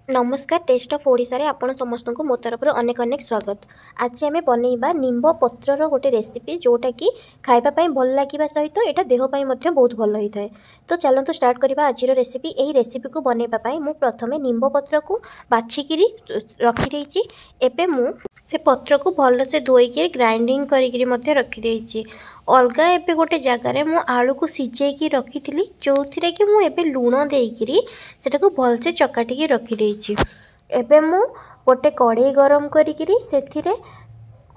नमस्कार test of Odisha रे आपण समस्त को मो तरफ अनेक अनेक स्वागत। आज आम बनइबा निम्ब पत्रर गोटे रेसिपी जोटा कि खाइबा भल लगे सहित यहाँ देहपाई बहुत भल होता है। तो चलतु स्टार्ट करवा आज रेसिपी। यही रेसिपी को बनइबा मु प्रथमे निम्ब पत्र को बाछिकी रखी एबे मु से पत्र को भल से धोईकी ग्राइंडिंग करी रखी अलग एबे गोटे जगार मु आलू को सिझेकी रखी जो थी कि मुझे लुण देकी सेटा को भल से चकाटी रखी एबे मु गोटे कड़े गरम करी से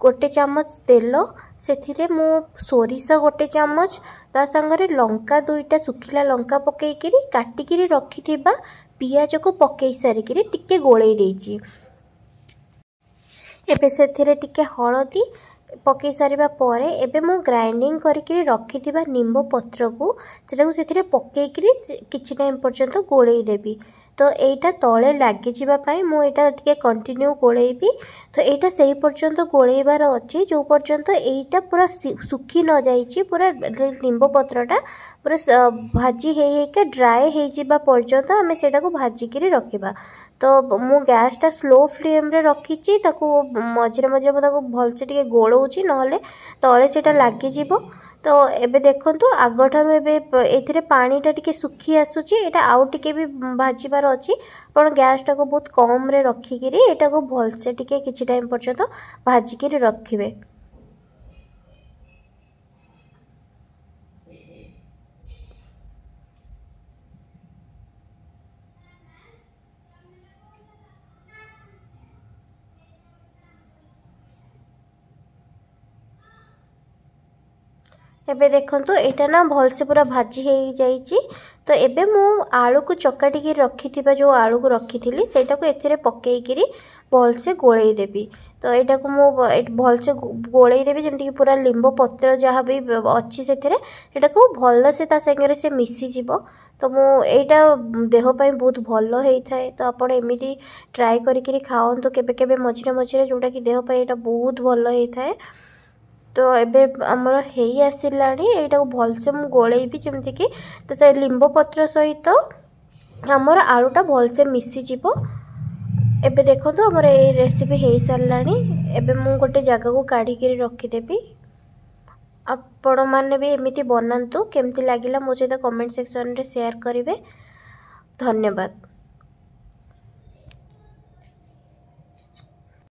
गोटे चामच तेल से मु सोरिष गोटे चामच ता संगरे लंका दुईटा सुखिला लंका पकईकरी काटिकी रखि पियाज को पकई सारिकी टिके गोले देइछि। एबे से टिके हलदी पकई सारिबा परे एबे मु ग्राइंडिंग करके रखिथिबा निम्ब पत्र को से पकईकरी किछि टाइम पर्यंत गोले देबी। तो एटा तले लगी जावाई मुझे टे कंटिन्यू गोलेबी। तो यहाँ से पर्यंत गोलेबार अच्छे जो पर्यंत यहाँ पूरा सुखी न जाइए पूरा निम्ब पत्रटा पूरा भाजी होकर ड्राए हो पर्यंत आम से भाजिक रखा। तो मु गैसटा स्लो फ्लेम रे रखी मझे मझे भलसे टे गोलौची ना तले से लगे। तो एबे देखंतु आग ठारू एबे पानीटा टिके सुखी आसुची एटा आउ टिके भी भाजीबार अच्छी आपण गैसटा को बहुत कम रे रखिकी एटा को भलसे टिके किछि टाइम पर्यंत भाजिकी रखिबे। एबे देखंतु एटा ना भल से पूरा भाजी हो जाइए। तो एबे मु आलू को चकाटी रखी जो आलू को रखी थी सेटा को एथिरे पकईकरी भल से गोले देबी। तो यहाँ को मु भल से गोले देबी जमती कि पूरा लिंब पत्र जहाँ भी अच्छी से को भल से संगे से मिसी जीवो। तो मु एटा देहपाई बहुत भल होता है। तो आपण एमती ट्राए करी खाओ केबे केबे मझिरे मझिरे जोटा कि देहपाई एटा बहुत भल होता है। तो एबे आमर हो आसलाणी यहाँ को भलसे मु गोलेबी जमती कि तो लिंब पत्र सहित आमर आलूटा भलसे मिसीज। एबे देखो तो आमर ये रेसिपी हो साराणी। एबे मु गोटे जगह को काढ़ी रखीदेवी। आपण मैंने भी एमती बनातु केमती लगिला मो सहित कमेंट सेक्शन रे शेयर करेंगे। धन्यवाद।